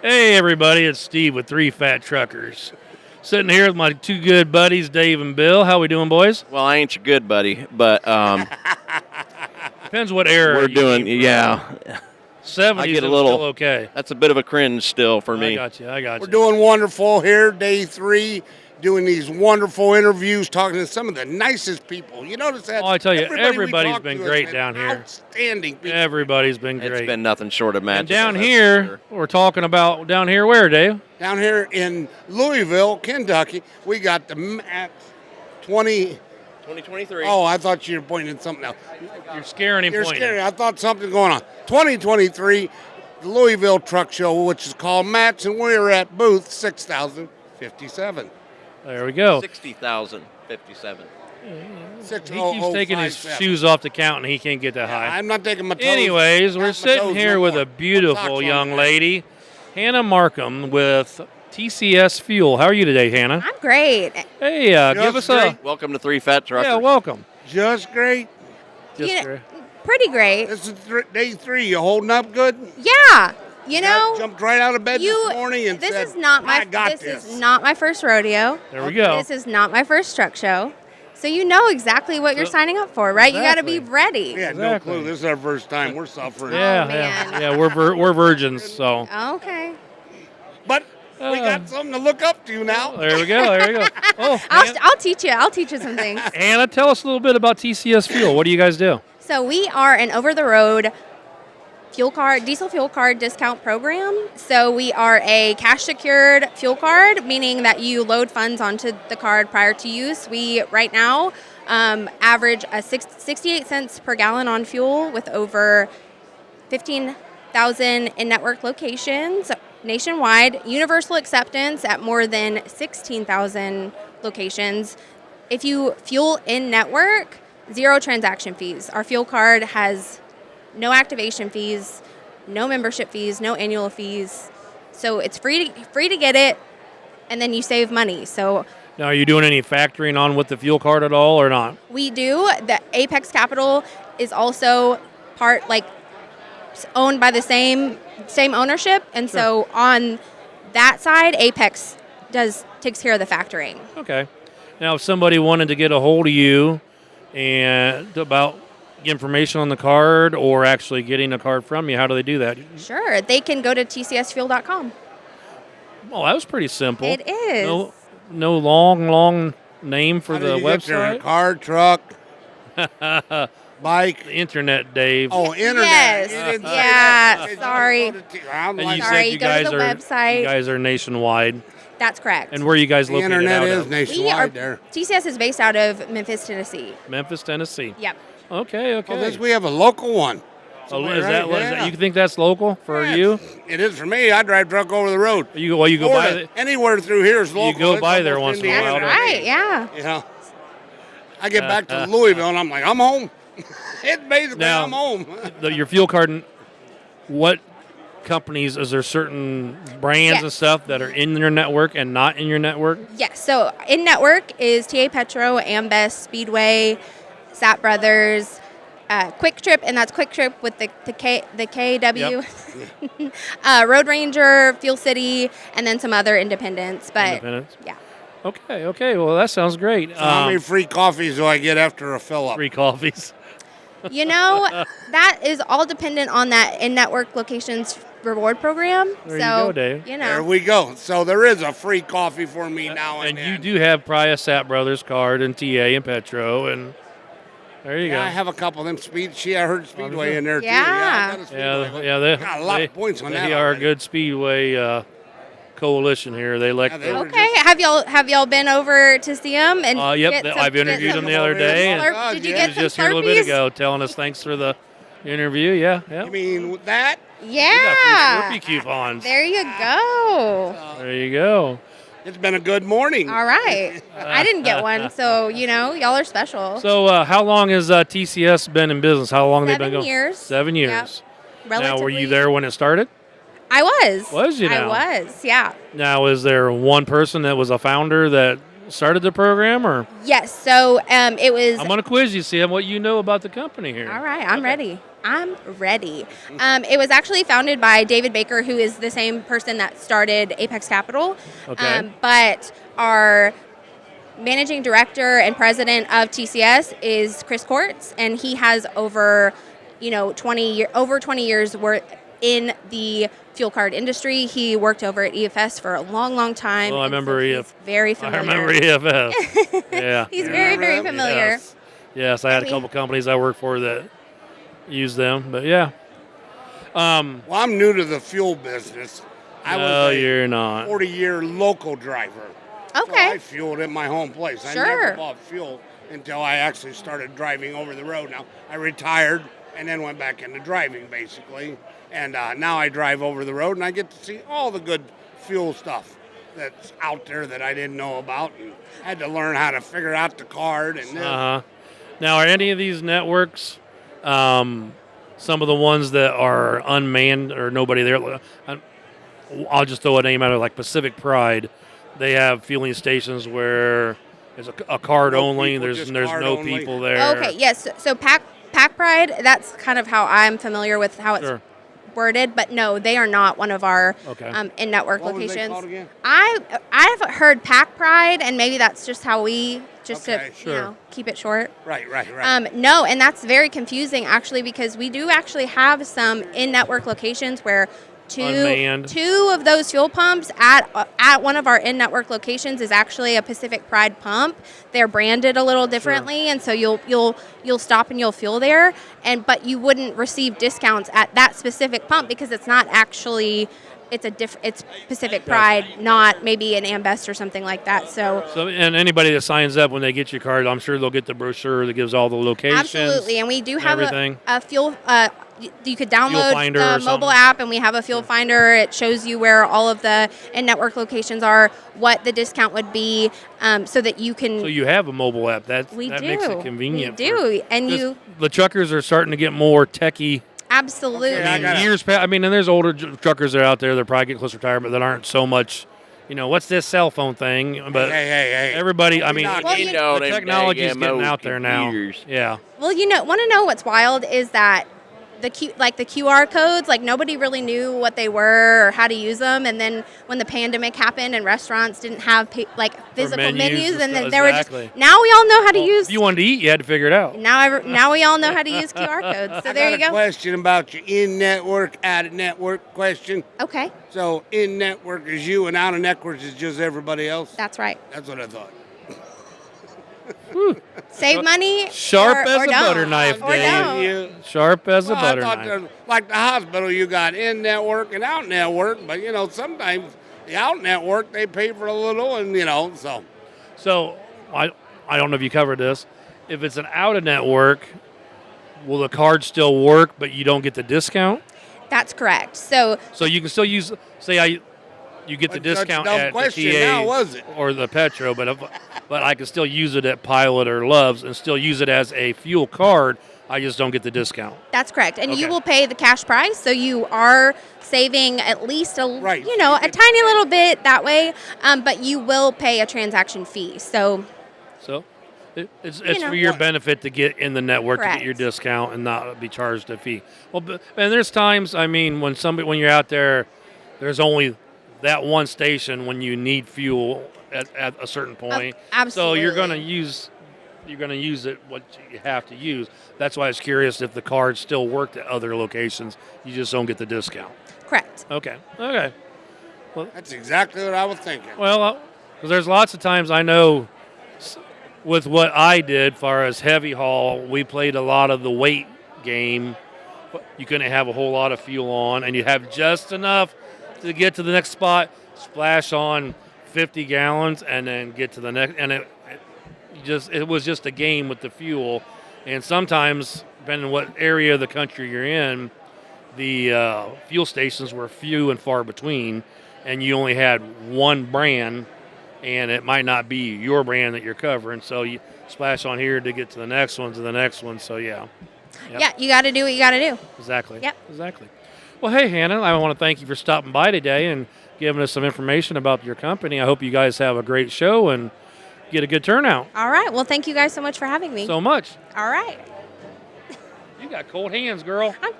Hey, everybody, it's Steve with Three Fat Truckers. Sitting here with my two good buddies, Dave and Bill. How we doing, boys? Well, I ain't your good buddy, but Depends what era we're you doing. came from. Yeah, 70s, I get a it was little. still okay. That's a bit of a cringe still for I me. got you. We're doing wonderful here, day 3, doing these wonderful interviews, talking to some of the nicest people. You notice that? Oh, I tell you, everybody we everybody's talk been to great has down been here. Outstanding people. Everybody's been great. It's been nothing short of and magical. down that's for here, sure. we're talking about down here where, Dave? Down here in Louisville, Kentucky, we got the MAX 20. 2023. Oh, I thought you were pointing at something else. You're scaring him. You're pointing. scary. I thought something going on. 2023, the Louisville Truck Show, which is called MATS, and we're at booth 6057. There we go. 60,057. He keeps taking his 60,057. shoes off the count, and he can't get that high. I'm not taking my toes. Anyways, not we're my sitting toes here no with more. a beautiful Socks on young today. lady, Hannah Marcum with TCS Fuel. How are you today, Hannah? I'm great. Hey, give us great. Welcome to Three Fat Truckers. yeah, welcome. Just great. Just You know, great. Pretty great. This is day 3. You holding up good? Yeah. You know, Jumped right out of bed this morning and this said, is not my I got this this. is not my first rodeo. There we go. This is not my first truck show. So you know exactly what you're So- signing up for, right? You got to be Exactly. ready. We had Exactly. no clue. This is our first time. We're suffering. Yeah, man. yeah, we're virgins, so Okay. But we got something to look up to now. there we go. There we go. Oh, I'll teach you. I'll teach you some things. Hannah, tell us a little bit about TCS Fuel. What do you guys do? So we are an over-the-road diesel fuel card discount program. So we are a cash secured fuel card, meaning that you load funds onto the card prior to use. We right now average 68 cents per gallon on fuel with over 15,000 in-network locations nationwide. Universal acceptance at more than 16,000 locations. If you fuel in-network, 0 transaction fees. Our fuel card has no activation fees, no membership fees, no annual fees. So it's free to get it, and then you save money. So Now, are you doing any factoring on with the fuel card at all or not? we do. The Apex Capital is also owned by the same ownership, and so on that side, Apex takes care of the factoring. Okay. Now, if somebody wanted to get a hold of you and about information on the card or actually getting a card from you, how do they do that? Sure, they can go to tcsfuel.com. Oh, that was pretty simple. It is. No long name for How the did you get there? website. Car, truck, bike. The internet, Dave. Oh, internet. Yes. You didn't say Yeah, that. You said sorry. you go to I'm and like, you Sorry, said you you go to guys the are website. you guys are nationwide. That's correct. And where are you guys the located internet out is of? we are nationwide there. TCS is based out of Memphis, Tennessee. Memphis, Tennessee. Yep. Okay. Oh, we have a local one. Oh, Somebody is that, right- is that- yeah. you think that's local for Yeah, you? It is for me. I drive truck over the road. You go by Florida, anywhere through here is local. go It's by there almost once in a while, Indiana. don't Right, yeah. You know, I get back to Louisville and I'm like, I'm home. It's basically Now- I'm home. your fuel card. What companies? Is there certain brands and Yes. stuff that are in your network and not in your network? Yes, so in network is TA Petro, Ambest, Speedway, Sat Brothers, Quick Trip, and that's Quick Trip with the KW, Road Ranger, Fuel City, and then some other independents. But Independents. yeah, Okay. Well, that sounds great. How many free coffees do I get after a fill up? Free coffees. you know that is all dependent on that in-network locations reward program. There you so go, Dave. you There know, we go. So there is a free coffee for me now and And then. you do have probably a Sat Brothers card and TA and Petro, and there you Yeah, I go. have a couple of them I heard Speedway in there too. Yeah. I got a Speedway. They Got a lot of points on that They are a already. good Speedway coalition here. They elect. Yeah, they were okay. Have y'all been over to see them? And Yep, get I've interviewed some them the other day, and Slurp- Did you Yeah. he get was some just here a little bit Slurpees? ago telling us thanks for the interview. Yeah. You mean with that? We got Yeah. free Slurpee coupons. There you go. There you go. It's been a good morning. All right. I didn't get one, so y'all are special. So, how long has TCS been in business? How long they been 7 going? years. 7 years. Yep. Now, were Relatively- you there when it started? I was. Was you now? I was. Yeah. Now, is there one person that was a founder that started the program, or Yes. So it was. I'm going to quiz you, see what you know about the company here. All right. I'm ready. I'm ready. It was actually founded by David Baker, who is the same person that started Apex Capital. Okay. But our managing director and president of TCS is Chris Courts, and he has over 20 years worth in the fuel card industry. He worked over at EFS for a long, long time. Well, I and remember so he's very I familiar. remember EFS. Yeah. He's very, very familiar. Yes, I had a couple companies I worked for that used them, but yeah. Well, I'm new to the fuel business. I No, was you're a not. 40-year local driver. Okay. So I fueled at my home place. I Sure. never bought fuel until I actually started driving over the road. Now, I retired and then went back into driving, basically. And now I drive over the road, and I get to see all the good fuel stuff that's out there that I didn't know about, and had to learn how to figure out the card. And Uh-huh. Now, are any of these networks some of the ones that are unmanned or nobody there? I'll just throw a name out of like Pacific Pride. They have fueling stations where there's a card No only. people, There's just no card only. people there. Okay, yes. So Pack Pride, that's kind of how I'm familiar with how it's Sure. worded, but no, they are not one of our Okay. in-network What was they locations. called again? I've heard Pack Pride, and maybe that's just how we Okay, sure. keep it short. Right. No, and that's very confusing actually, because we do actually have some in-network locations where Unmanned. two of those fuel pumps at one of our in-network locations is actually a Pacific Pride pump. They're branded a little differently, and so you'll stop and you'll fuel there, but you wouldn't receive discounts at that specific pump because it's not actually. It's Pacific Pride, not maybe an Ambest or something like that. So And anybody that signs up when they get your card, I'm sure they'll get the brochure that gives all the locations. absolutely, and we do have everything. a fuel. You could download finder or the something. mobile app, and we have a fuel finder. It shows you where all of the in-network locations are, what the discount would be, so that you can. So you have a mobile app. That we do. makes it convenient. We do, and 'cause the truckers are starting to get more techie. absolutely. Okay, I got- Years past. I mean, and there's older truckers that are out there that are probably getting close to retirement that aren't so much. What's this cell phone thing? But Hey. everybody, I mean, Well, the technology is getting out there now. Yeah. Well, want to know what's wild is that the QR codes, like nobody really knew what they were or how to use them, and then when the pandemic happened and restaurants didn't have physical menus, and then there were just now we all know how to use. If you wanted to eat, you had to figure it out. Now we all know how to use QR codes. So there you I got a go. question about your in-network, out-of-network question. Okay, So in-network is you, and out-of-network is just everybody else? that's right. That's what I thought. Save money. Sharp or as a don't. butter knife, Or Dave. don't. Sharp as a Well, butter I thought knife. that, like the hospital, you got in-network and out-network, but sometimes the out-network they pay for a little, and so. So I don't know if you covered this. If it's an out of network, will the card still work, but you don't get the discount? That's correct. So You can still use. You get the That's a discount dumb at question the TA now, was it? or the Petro, but I can still use it at Pilot or Love's and still use it as a fuel card. I just don't get the discount. that's correct, and you Okay. will pay the cash price. So you are saving at least a Right. a tiny little bit that way, but you will pay a transaction fee. So So it's You know. for your benefit to get in the network to Correct. get your discount and not be charged a fee. Well, and there's times, I mean, when you're out there, there's only that one station when you need fuel at a certain point. So you're absolutely. going to use it what you have to use. That's why I was curious if the card still worked at other locations. You just don't get the discount. Correct. Okay. That's exactly what I was thinking. Well, 'cause there's lots of times I know with what I did, far as heavy haul, we played a lot of the weight game. You couldn't have a whole lot of fuel on, and you have just enough to get to the next spot, splash on 50 gallons, and then get to the next. And it was just a game with the fuel. And sometimes, depending on what area of the country you're in, the fuel stations were few and far between, and you only had one brand, and it might not be your brand that you're covering. So you splash on here to get to the next one, So, yeah. Yep. Yeah, you got to do what you got to do. Exactly. Yep. Exactly. Well, hey, Hannah, I want to thank you for stopping by today and giving us some information about your company. I hope you guys have a great show and get a good turnout. All right. Well, thank you guys so much for having me. So much. All right. You got cold hands, girl. I'm